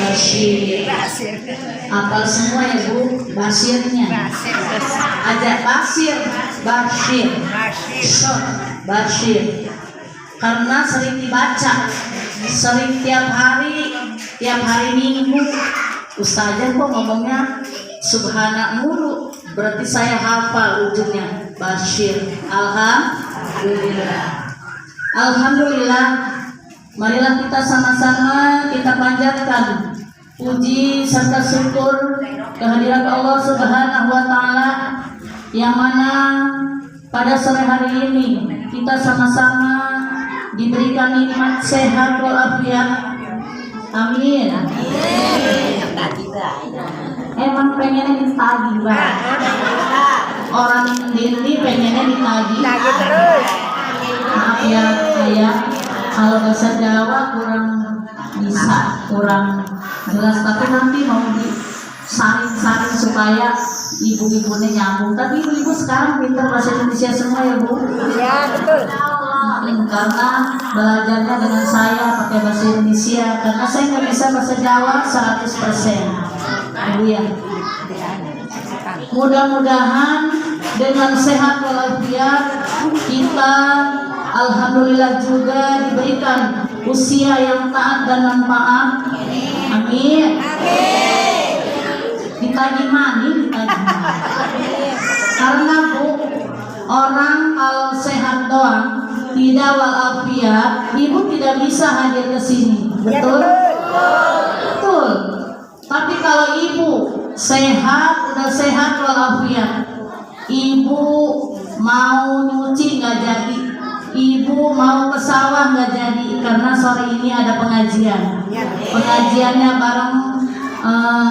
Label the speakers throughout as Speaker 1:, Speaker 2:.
Speaker 1: Bashir. Apal semua ya Bu, Bashirnya. Ajak Bashir, Bashir, Shot, Bashir. Karena sering dibaca, sering tiap hari Minggu. Ustazah kok ngomongnya subhana mulu, berarti saya hafal ujungnya Bashir. Alhamdulillah. Marilah kita sama-sama kita panjatkan puji serta syukur kehadirat Allah Subhanahu wa taala yang mana pada sore hari ini kita sama-sama diberikan nikmat sehat walafiat. Amin. Emang pengennya ditagih Bang. Orang ini pengennya ditagih terus. Maaf ya saya kalau bahasa Jawa kurang jelas, tapi nanti mau disaring-saring supaya ibu-ibunya nyambung. Tapi ibu-ibu sekarang pintar bahasa Indonesia semua ya Bu? Iya betul. Karena belajarnya dengan saya pakai bahasa Indonesia, karena saya nggak bisa bahasa Jawa 100%. Ibu ya. Mudah-mudahan dengan sehat walafiat kita alhamdulillah juga diberikan usia yang taat dan manfaat. Amin. Ditagih mani, karena Bu, orang kalau sehat doang tidak walafiat, ibu tidak bisa hadir ke sini. Betul? Betul. Tapi kalau ibu sehat, udah sehat walafiat, ibu mau nyuci nggak jadi, ibu mau ke sawah nggak jadi, karena sore ini ada pengajian. Pengajiannya bareng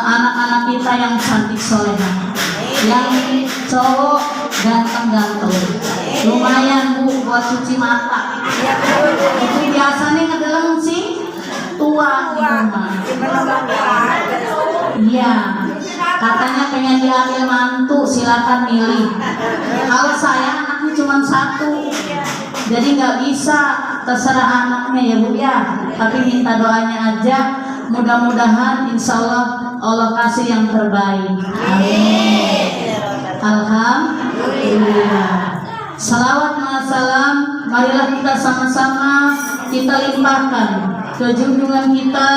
Speaker 1: anak-anak kita yang cantik soleha, yang cowok ganteng-ganteng. Lumayan Bu buat cuci mata. Itu biasanya ngedeleng sih tua di rumah. Iya, katanya pengen diambil mantu, silakan milih. Kalau saya anaknya cuma satu, jadi nggak bisa, terserah anaknya ya Bu ya. Tapi minta doanya aja, mudah-mudahan insya Allah kasih yang terbaik. Amin. Alhamdulillah. Salawat salam, marilah kita sama-sama kita limpahkan ke junjungan kita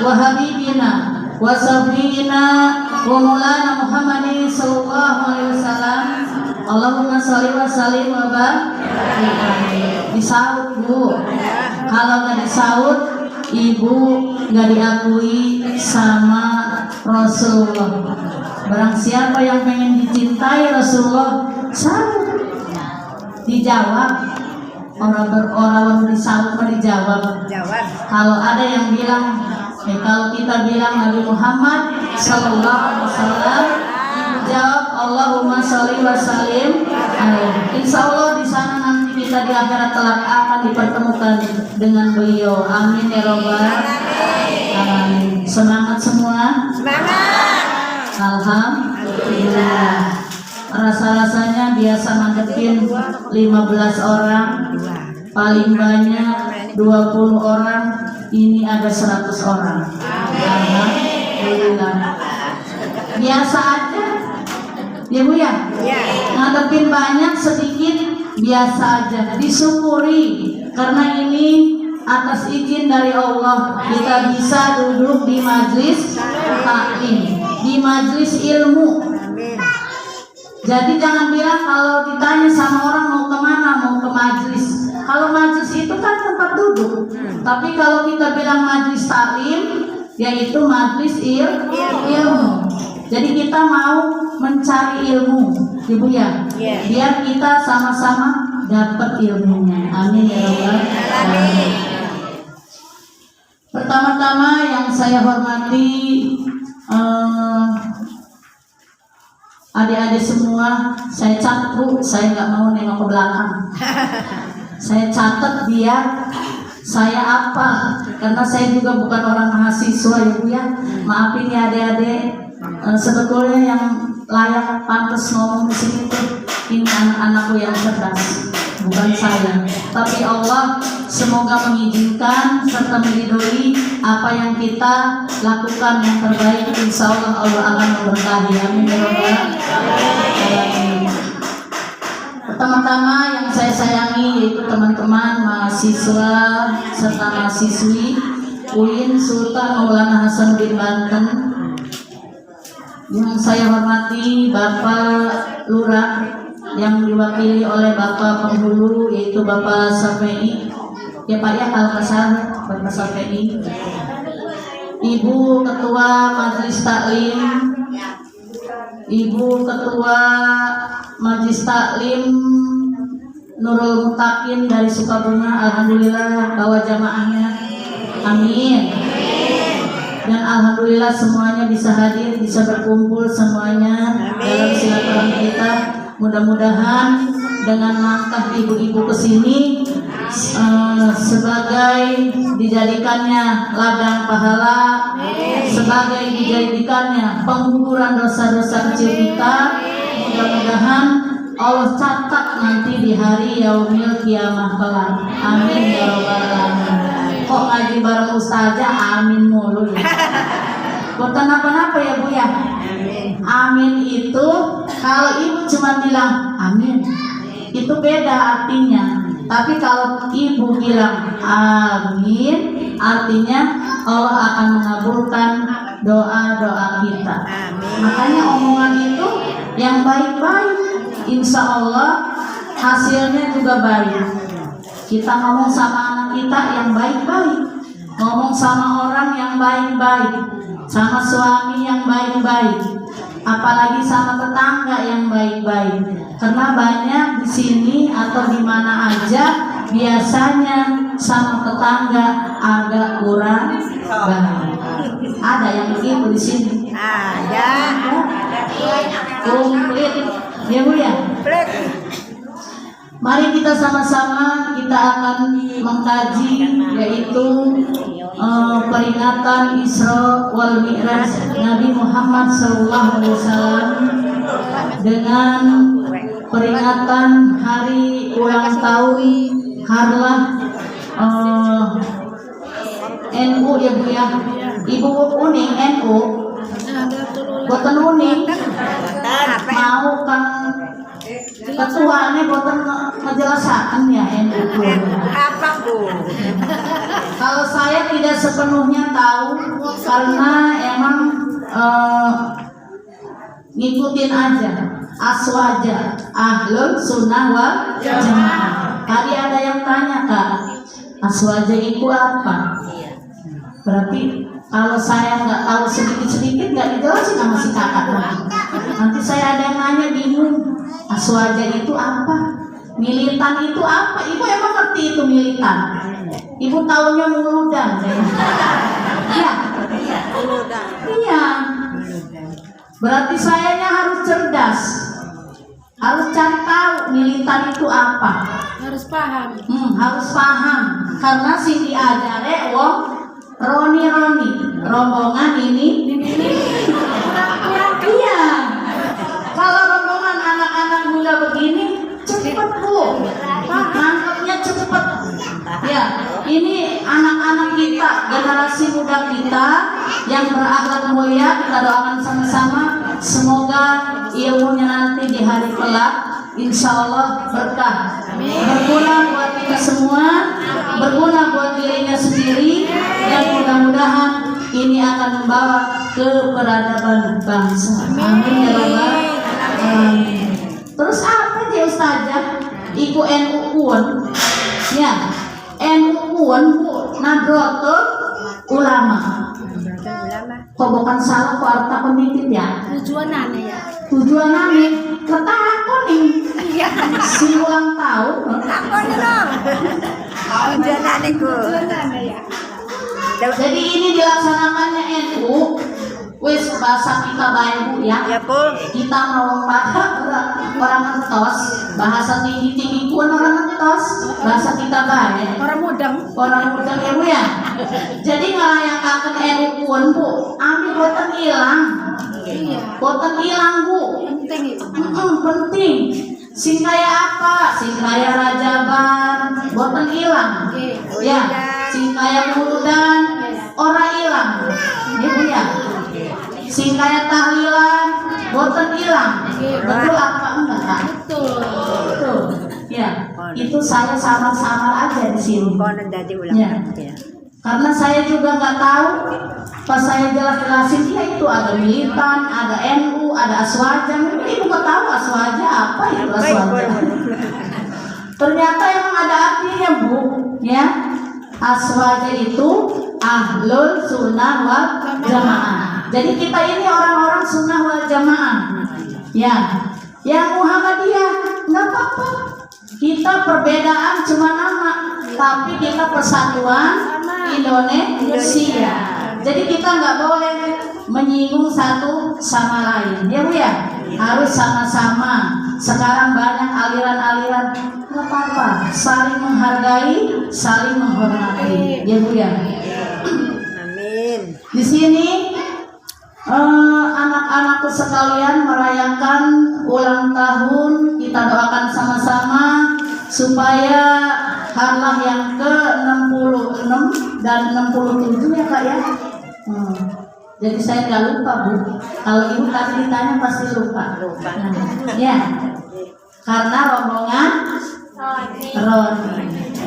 Speaker 1: wa habibina wa safina wa maulana Muhammadin sallallahu alaihi wasallam. Allahumma sholli wa sallim wa barik. Disaut Bu, kalau nggak disaut ibu nggak diakui sama Rasulullah. Barang siapa yang pengen dicintai Rasulullah, saut. Dijawab. Orang disaut dijawab. Kalau ada yang bilang, kalau kita bilang Nabi Muhammad sallallahu alaihi wasallam, jawab Allahumma sholli wa sallim. Insya Allah di sana nanti kita di akhirat kelak akan dipertemukan dengan beliau. Amin ya robbal alamin. Semangat semua. Semangat. Alhamdulillah. Rasa-rasanya biasa ngadepin 15 orang, paling banyak 20 orang, ini ada 100 orang. Alhamdulillah. Biasa aja ya Bu ya? Ngadepin banyak sedikit biasa aja, disyukuri. Karena ini atas izin dari Allah kita bisa duduk di majlis taklim, di majlis ilmu. Jadi jangan bilang kalau ditanya sama orang mau kemana, mau ke majlis. Kalau majlis itu kan tempat duduk. Tapi kalau kita bilang majlis taklim, yaitu majlis ilmu. Jadi kita mau mencari ilmu, Ibu ya, biar kita sama-sama dapat ilmunya. Amin ya Allah. Pertama-tama yang saya hormati adik-adik semua, saya catat Bu, saya nggak mau nengok ke belakang. Saya catat biar saya apa, karena saya juga bukan orang mahasiswa ya Bu ya. Maafin ya adik-adik, sebetulnya yang layak pantas ngomong di sini tuh ini anak-anakku yang cerdas. bukan saya. Tapi Allah semoga mengizinkan serta meridhoi apa yang kita lakukan yang terbaik. Insya Allah Allah akan memberkahi. Amin ya rabbal alamin. Pertama-tama yang saya sayangi yaitu teman-teman mahasiswa serta mahasiswi UIN Sultan Maulana Hasanuddin Banten. Yang saya hormati Bapak Lurah yang diwakili oleh Bapak Penghulu yaitu Bapak Safei. Ya Pak ya, kalau nggak salah Bapak Safei. Ibu Ketua Majelis Taklim, Ibu Ketua Majelis Taklim Nurul Mutakin dari Sukabumi, alhamdulillah bawa jamaahnya. Amin. Dan alhamdulillah semuanya bisa hadir, bisa berkumpul semuanya dalam silaturahmi kita. Mudah-mudahan dengan langkah ibu-ibu kesini sebagai dijadikannya ladang pahala, sebagai dijadikannya pengguguran dosa-dosa kecil kita. Mudah-mudahan Allah catat nanti di hari yaumil kiamah kelak. Amin ya rabbal alamin. Kok ngaji bareng ustazah amin mulu ya. Bukan apa-apa ya Bu ya. Amin itu kalau ibu cuma bilang amin itu beda artinya. Tapi kalau ibu bilang amin artinya Allah akan mengabulkan doa-doa kita. Makanya omongan itu yang baik-baik, insya Allah hasilnya juga baik. Kita ngomong sama anak kita yang baik-baik, ngomong sama orang yang baik-baik, sama suami yang baik-baik, apalagi sama tetangga yang baik-baik. Karena banyak di sini atau di mana aja biasanya sama tetangga agak kurang baik. Ada yang begitu di sini? Ada. Komplit, ya Bu ya. Mari kita sama-sama kita akan mengkaji yaitu peringatan Isra wal Mi'raj Nabi Muhammad SAW dengan peringatan hari ulang tahun Harlah NU ya Bu ya. Ibu Uning NU boten Uning mau kan ketuanya boten ngejelasakan ya NU apa Bu? Kalau saya tidak sepenuhnya tahu karena emang ngikutin aja aswaja ahlul sunnah wal jamaah. Tadi ada yang tanya Kak, aswaja itu apa? Berarti kalau saya nggak tahu sedikit-sedikit nggak dijelasin sama si kakak nanti saya ada yang nanya bingung. Aswaja itu apa? Militan itu apa? Ibu emang ngerti itu militan? Ibu taunya muludan. Iya. Iya. Berarti sayanya harus cerdas. Harus cari tahu militan itu apa.
Speaker 2: Harus paham.
Speaker 1: Harus paham. Karena sing diajare wong Roni rombongan ini. Iya. Kalau rombongan anak-anak muda begini cepet Bu, nangkepnya cepet. Ya, ini anak-anak kita, generasi muda kita yang berakhlak mulia, kita doakan sama-sama semoga ilmunya nanti di hari kelak insya Allah berkah, berguna buat kita semua, berguna buat dirinya sendiri, dan mudah-mudahan ini akan membawa ke peradaban bangsa. Amin ya rabbal alamin. Terus apa dia ustazah? Iku NU kuon, ya NU kuon Bu Nahdlatul Ulama. Kok bukan salah kok arta pemimpin ya?
Speaker 2: Tujuannya ya.
Speaker 1: Tujuannya ketakon nih. Si ulang tahun.
Speaker 2: Takon dong. Tujuannya ku.
Speaker 1: Jadi ini dilaksanakannya NU. Wis bahasa kita baik Bu ya.
Speaker 2: Ya Bu.
Speaker 1: Kita mau orang ngetos, bahasa tinggi pun orang ngetos, bahasa kita baik. Orang mudeng ya Bu ya. Jadi ngelayakan NU pun Bu, ambil boten hilang. Boten hilang Bu. Penting. Sing kaya apa? Sing kaya rajaban, boten ilang. Ya, sing kaya muludan, ora ilang. Ibu ya. Sing kaya tahlilan, boten ilang. Betul apa enggak? Betul. Ya, itu saya samar-samar aja di sini. Ya. Karena saya juga nggak tahu. Pas saya jelas-jelasin, ya itu ada militan, ada NU, ada aswaja. Ibu nggak tahu aswaja apa itu aswaja. Ternyata emang ada artinya, Bu. Ya, aswaja itu ahlul sunnah wal jamaah. Jadi kita ini orang-orang sunnah wal jamaah. Ya, yang Muhammadiyah nggak apa-apa. Kita perbedaan cuma nama, tapi kita persatuan Indonesia. Jadi kita nggak boleh menyinggung satu sama lain, ya Bu ya. Harus sama-sama. Sekarang banyak aliran-aliran, nggak apa-apa. Saling menghargai, saling menghormati, ya Bu ya.
Speaker 2: Amin.
Speaker 1: Di sini anak-anakku sekalian merayakan ulang tahun. Kita doakan sama-sama supaya harlah yang ke-66 dan 67 ya Kak ya. Jadi saya nggak lupa Bu. Kalau Ibu tadi ditanya pasti lupa. Ya, karena rombongan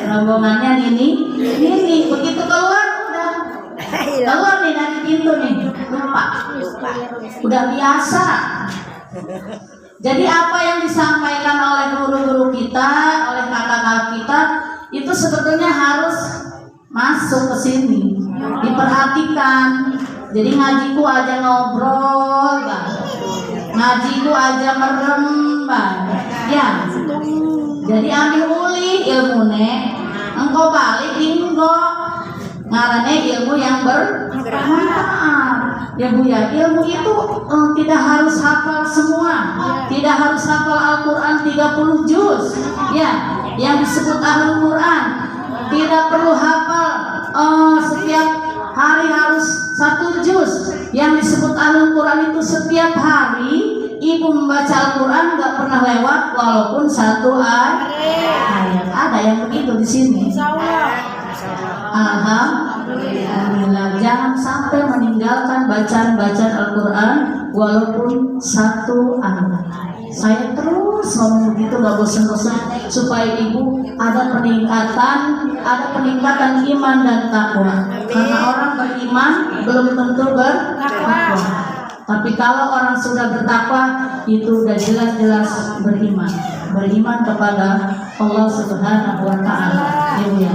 Speaker 1: rombongannya ini begitu keluar keluar nih dari pintu nih, lupa. Udah biasa. Jadi apa yang disampaikan oleh guru-guru kita, oleh kakak-kakak kita, itu sebetulnya harus masuk ke sini, diperhatikan. Jadi ngajiku aja ngobrol, Bang. Ngajiku aja merem, Bang. Ya. Jadi ambil uli ilmune, engkau balik inggo. Ngarane ilmu yang bermanfaat. Ya Bu ya, ilmu itu tidak harus hafal semua. Tidak harus hafal Al-Qur'an 30 juz. Ya, yang disebut Ahlul Qur'an. Tidak perlu hafal setiap hari harus 1 juz. Yang disebut Ahlul Qur'an itu setiap hari Ibu membaca Al-Qur'an nggak pernah lewat walaupun 1 ayat. Ada yang begitu di sini. Alhamdulillah, jangan sampai meninggalkan bacaan Al-Quran walaupun 1 ayat. Saya terus ngomong begitu, gak bosan-bosan, supaya ibu ada peningkatan iman dan takwa. Karena orang beriman belum tentu bertakwa. Tapi kalau orang sudah bertakwa, itu udah jelas-jelas beriman kepada Allah Subhanahu wa Ta'ala. Ya.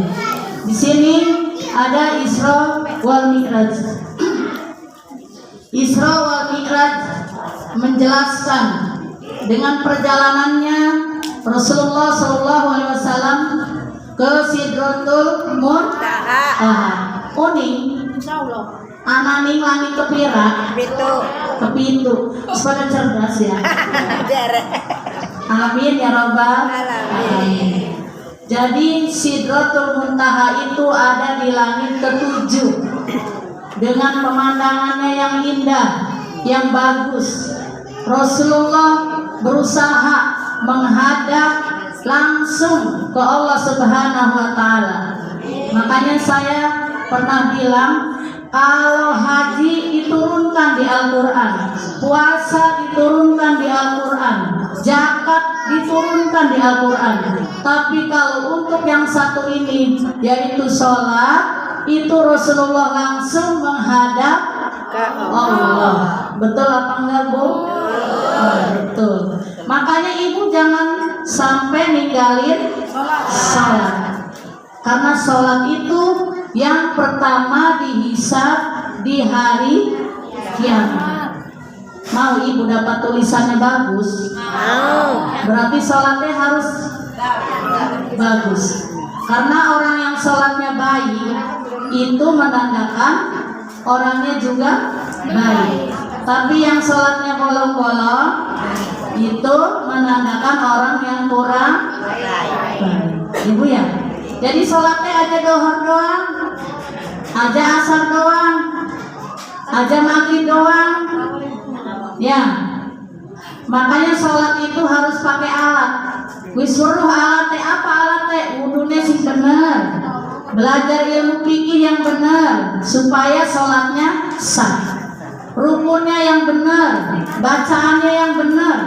Speaker 1: Di sini ada Isra wal Mi'raj. Isra wal Mi'raj menjelaskan dengan perjalanannya Rasulullah SAW ke Sidratul Muntaha. Uning, ananing langit kepira, kepitu. Pada cerdas ya. Amin ya Rabbal alamin. Jadi Sidratul Muntaha itu ada di langit ke-7 dengan pemandangannya yang indah, yang bagus. Rasulullah berusaha menghadap langsung ke Allah Subhanahu wa Ta'ala. Makanya saya pernah bilang, kalau haji diturunkan di Al-Quran, puasa diturunkan di Al-Quran, zakat diturunkan di Al-Quran. Tapi kalau untuk yang satu ini, yaitu sholat, itu Rasulullah langsung menghadap Allah. Betul apa enggak Bu? Betul. Makanya ibu jangan sampai ninggalin sholat. Karena sholat itu yang pertama dihisab di hari kiamat. Mau ibu dapat tulisannya bagus? Berarti sholatnya harus bagus. Karena orang yang sholatnya baik itu menandakan orangnya juga baik. Tapi yang sholatnya bolong-bolong itu menandakan orang yang kurang baik. Ibu ya. Jadi sholatnya aja dohor doang, aja asar doang, aja maghrib doang. Ya, Makanya sholat itu harus pakai alat. Wisuruh alat apa alat wudunya sing bener. Belajar ilmu fikih yang benar supaya sholatnya sah. Rukunnya yang benar, bacaannya yang benar.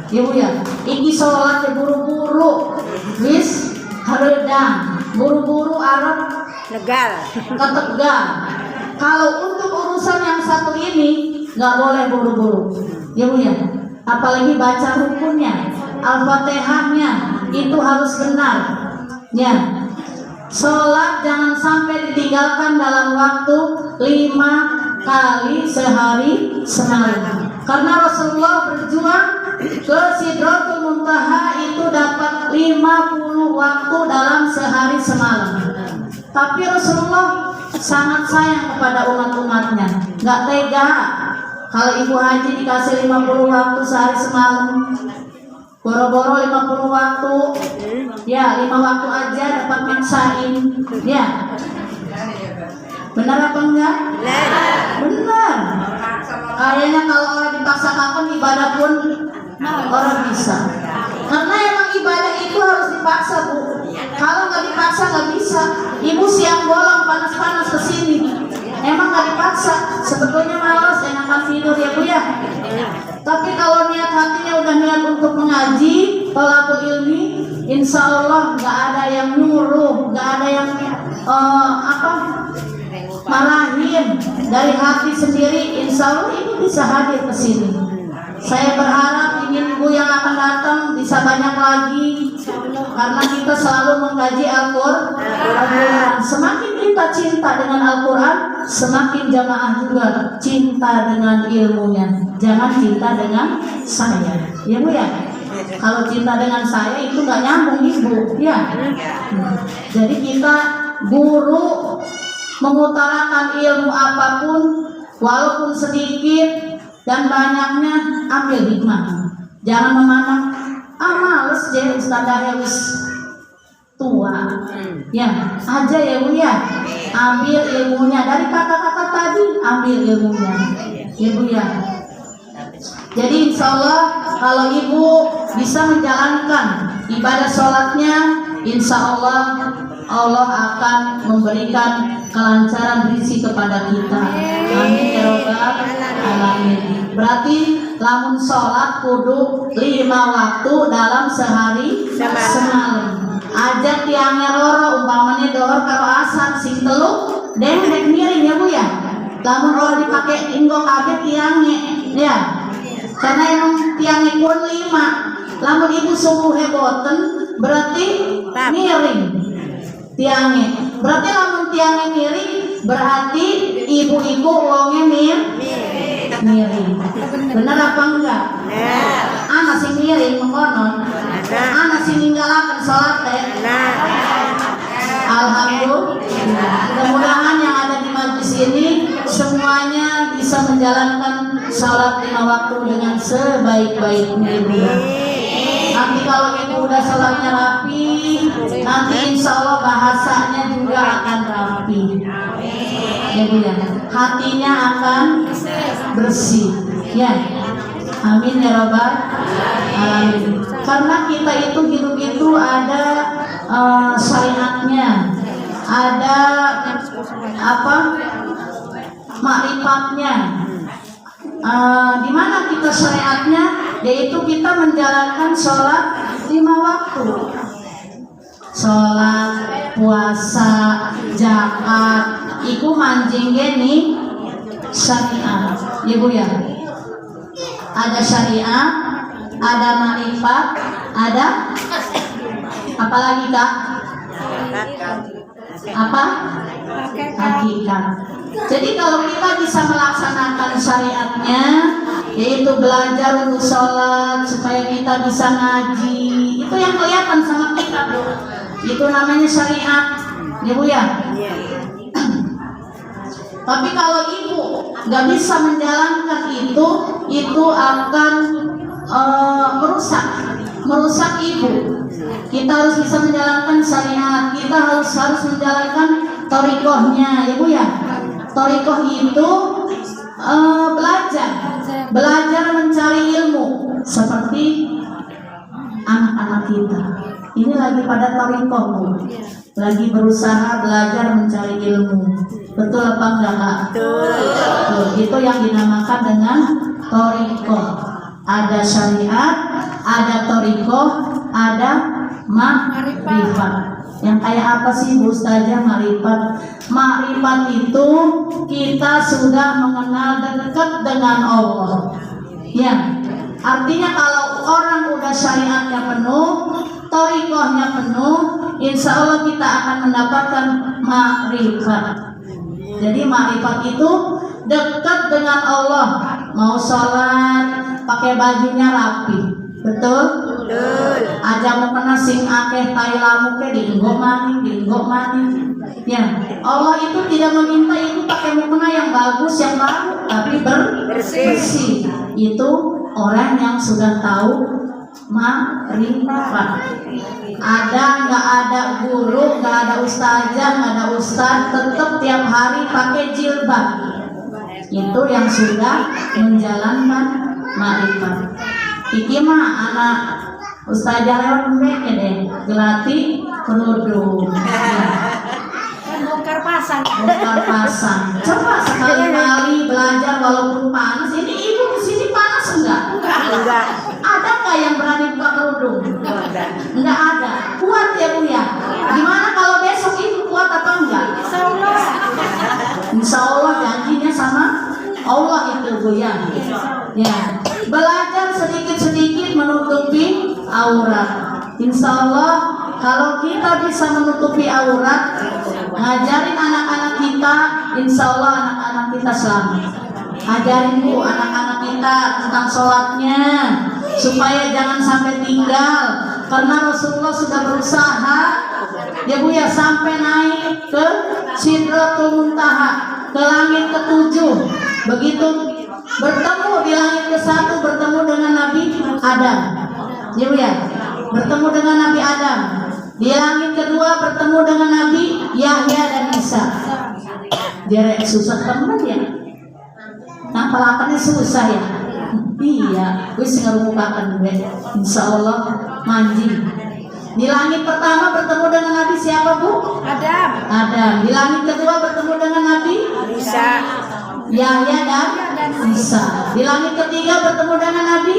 Speaker 1: Ibu ya, iki sholat buru-buru, wis haredang, buru-buru Arab
Speaker 2: Legal.
Speaker 1: ketegal. Kalau untuk urusan yang satu ini nggak boleh buru-buru, ibu ya. Apalagi baca rukunnya, al-fatihahnya itu harus benar. Ya, sholat jangan sampai ditinggalkan dalam waktu 5 kali sehari semalam. Karena Rasulullah berjuang ke Sidratul Muntaha itu dapat 50 waktu dalam sehari semalam. Tapi Rasulullah sangat sayang kepada umat-umatnya, nggak tega kalau ibu haji dikasih 50 waktu sehari semalam. Boro-boro 50 waktu, ya 5 waktu aja dapat maksain, ya. Benar apa enggak? Benar. Kayaknya kalau orang dipaksakan ibadah pun orang bisa. Karena emang ibadah itu harus dipaksa, Bu. Kalau nggak dipaksa nggak bisa. Ibu siang bolong panas-panas kesini, emang nggak dipaksa. Sebetulnya malas, enakan tidur ya Bu ya. Tapi kalau niat hatinya udah niat untuk mengaji, thalabul ilmi, insya Allah nggak ada yang nyuruh, nggak ada yang marahin, dari hati sendiri, insya Allah ibu bisa hadir ke sini. Saya berharap ingin ibu yang akan datang bisa banyak lagi, karena kita selalu mengkaji Al-Quran. Semakin kita cinta dengan Al-Quran, semakin jamaah juga cinta dengan ilmunya. Jangan cinta dengan saya, ya Bu ya. Kalau cinta dengan saya itu nggak nyambung ibu, ya. Jadi kita guru mengutarakan ilmu apapun, walaupun sedikit dan banyaknya, ambil hikmah. Jangan memandang males jadi ustadzah harus tua, ya aja ya Bu ya. Ambil ilmunya dari kakak-kakak tadi, ambil ilmunya, ya Bu ya. Jadi insya Allah kalau ibu bisa menjalankan ibadah sholatnya, insya Allah Allah akan memberikan kelancaran rezeki kepada kita. Amin ya rabbal alamin. Berarti lamun sholat kudu 5 waktu dalam sehari semalam. Aja tiangnya roro umpamanya dohor karo asar sing telu dek miring ya Bu ya. Lamun roro dipakai inggo kabeh tiangnya ya. Karena emang tiangnya pun 5. Lamun ibu subuhe boten berarti miring tiangnya. Berarti lamun tiangnya miring berarti ibu-ibu wonge miring. Bener apa enggak? Anak sing miring mengkonon, anak sing ninggalaken salat teh. Alhamdulillah. Mudah-mudahan yang ada di majelis ini semuanya bisa menjalankan salat 5 waktu dengan sebaik-baiknya. Nanti kalau ibu udah salatnya rapi, nanti insya Allah bahasanya juga akan rapi. Jadi ya, hatinya akan bersih. Ya, amin ya rabbal alamin. Karena kita itu hidup itu ada syariatnya, ada makrifatnya. Di mana kita syariatnya, yaitu kita menjalankan sholat 5 waktu. Sholat, puasa, zakat, iku manjing gini syariat, ya Bu ya. Ada syariat, ada makrifat, ada apa lagi Kak? Apa? Hakikat. Jadi kalau kita bisa melaksanakan syariatnya, yaitu belajar untuk sholat supaya kita bisa ngaji, itu yang kelihatan sama kita, Bu. Itu namanya syariat, ya Bu ya. Tapi kalau ibu nggak bisa menjalankan itu akan merusak ibu. Kita harus bisa menjalankan syariat. Kita harus menjalankan thariqahnya, ya Bu ya. Thariqah itu belajar mencari ilmu seperti anak-anak kita. Ini lagi pada thariqah, Bu. Lagi berusaha belajar mencari ilmu. Betul apa enggak, Kak? Betul. Itu yang dinamakan dengan thariqah. Ada syariat, ada thariqah, ada ma'rifat. Yang kayak apa sih, Bu Ustazah, ma'rifat? Ma'rifat itu kita sudah mengenal dekat dengan Allah. Ya, artinya kalau orang udah syariatnya penuh, thariqahnya penuh, insya Allah kita akan mendapatkan ma'rifat. Jadi ma'rifat itu dekat dengan Allah. Mau sholat pakai bajunya rapi, betul? Aja mau kena sing akeh tailamu ke diinggok mani. Ya, Allah itu tidak meminta itu pakai mukena yang bagus, yang baru, tapi bersih. Itu orang yang sudah tahu ma'rifat. Ada nggak ada guru, nggak ada ustazah, nggak ada ustaz, tetap tiap hari pakai jilbab. Itu yang sudah menjalankan ma'rifat. Iki mah anak ustazah lewat mereka deh, gelati kerudung.
Speaker 2: Bongkar pasang.
Speaker 1: Coba sekali-kali belajar walaupun panas. Ini ibu di sini panas enggak?
Speaker 2: Enggak.
Speaker 1: Ada nggak yang berani buka kerudung? Enggak ada. Kuat ya, Bu ya. Gimana kalau besok ibu kuat apa enggak? Insya Allah janjinya sama Allah itu, Bu ya. Ya. Belajar sedikit-sedikit menutupi aurat. Insya Allah kalau kita bisa menutupi aurat, ngajarin anak-anak kita, insya Allah anak-anak kita selamat. Ajarin, Bu, anak-anak kita tentang sholatnya, supaya jangan sampai tinggal. Karena Rasulullah sudah berusaha, ya Bu ya, sampai naik ke Sidratul Muntaha, ke langit ke-7. Begitu bertemu di langit ke-1, bertemu dengan Nabi Adam, ya Bu ya, bertemu dengan Nabi Adam. Di langit kedua bertemu dengan Nabi Yahya dan Isa. Dia susah teman ya. Nah, pelakannya susah ya. Iya, wis ngerumukakan gue. Insya Allah manji. Di langit pertama bertemu dengan Nabi siapa, Bu? Adam. Di langit kedua bertemu dengan Nabi
Speaker 2: Isa.
Speaker 1: Yahya dan Isa. Di langit ketiga bertemu dengan Nabi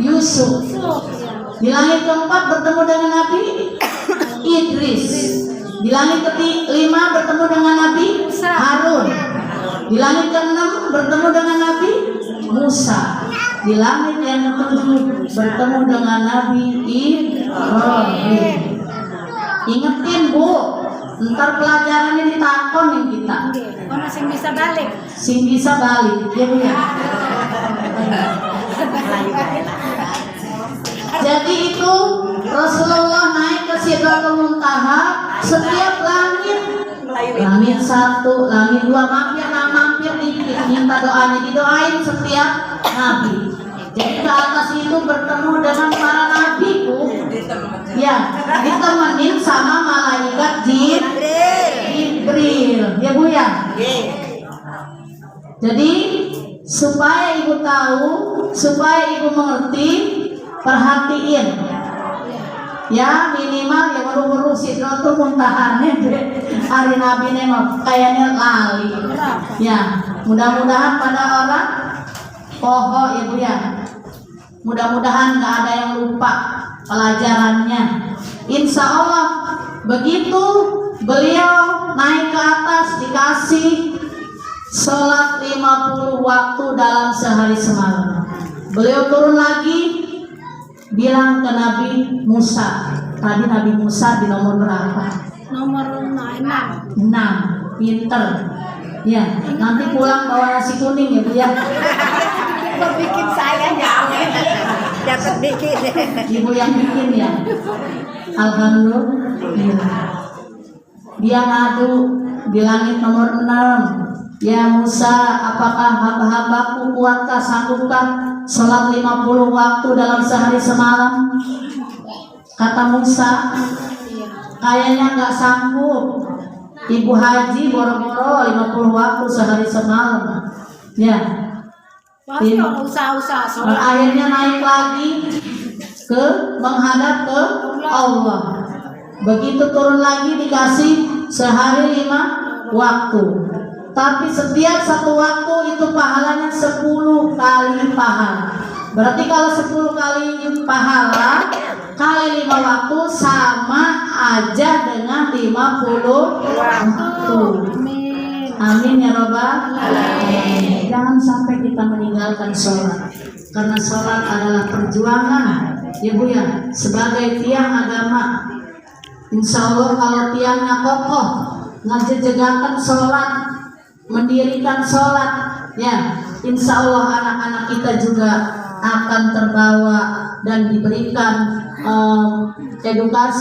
Speaker 1: Yusuf. Di langit keempat bertemu dengan Nabi Idris. Di langit kelima bertemu dengan Nabi Harun. Di langit keenam bertemu dengan Nabi Musa. Di langit yang ketujuh bertemu dengan Nabi Ibrahim. Ingetin, Bu, ntar pelajarannya ditakonin kita.
Speaker 2: Mana sing bisa balik?
Speaker 1: Sing bisa balik, ya Bu ya. Jadi itu Rasulullah naik ke Sidratul Muntaha. Setiap langit 1, langit 2 mampir dikit, minta doanya, didoain setiap nabi. Jadi ke atas itu bertemu dengan para nabi, Bu. Ya, ditemenin sama malaikat Jibril, ya Bu ya. Jadi supaya ibu tahu, supaya ibu mengerti, perhatiin ya, minimal ya baru Sidratul Muntaha hari Nabi mah kayaknya lali ya. Mudah-mudahan pada orang poho ya Bu ya, mudah-mudahan gak ada yang lupa pelajarannya. Insya Allah begitu beliau naik ke atas dikasih sholat 50 waktu dalam sehari semalam. Beliau turun lagi bilang ke Nabi Musa. Tadi Nabi Musa di nomor berapa?
Speaker 2: Nomor
Speaker 1: 6. Pinter. Ya, nanti pulang bawa nasi kuning ya Bu ya.
Speaker 2: bikin saya nyawe. Dapat bikin.
Speaker 1: Ibu yang bikin ya. Alhamdulillah. Dia ngadu di langit nomor 6. Ya Musa, apakah hamba-hambaku kuatkah, sanggupkah sholat 50 waktu dalam sehari semalam? Kata Musa, kayaknya nggak sanggup. Ibu haji boro-boro 50 waktu sehari semalam. Ya.
Speaker 2: Pasti orang usaha-usaha sholat.
Speaker 1: Akhirnya naik lagi ke menghadap ke Allah. Begitu turun lagi dikasih sehari 5 waktu. Tapi setiap satu waktu itu pahalanya 10 kali pahala. Berarti kalau 10 kali pahala kali 5 waktu sama aja dengan 50 waktu. Amin ya robbal alamin. Jangan sampai kita meninggalkan sholat, karena sholat adalah perjuangan, ya Bu ya, sebagai tiang agama. Insya Allah kalau tiangnya kokoh, ngejegakan sholat, mendirikan sholat, ya, insya Allah anak-anak kita juga akan terbawa dan diberikan edukasi.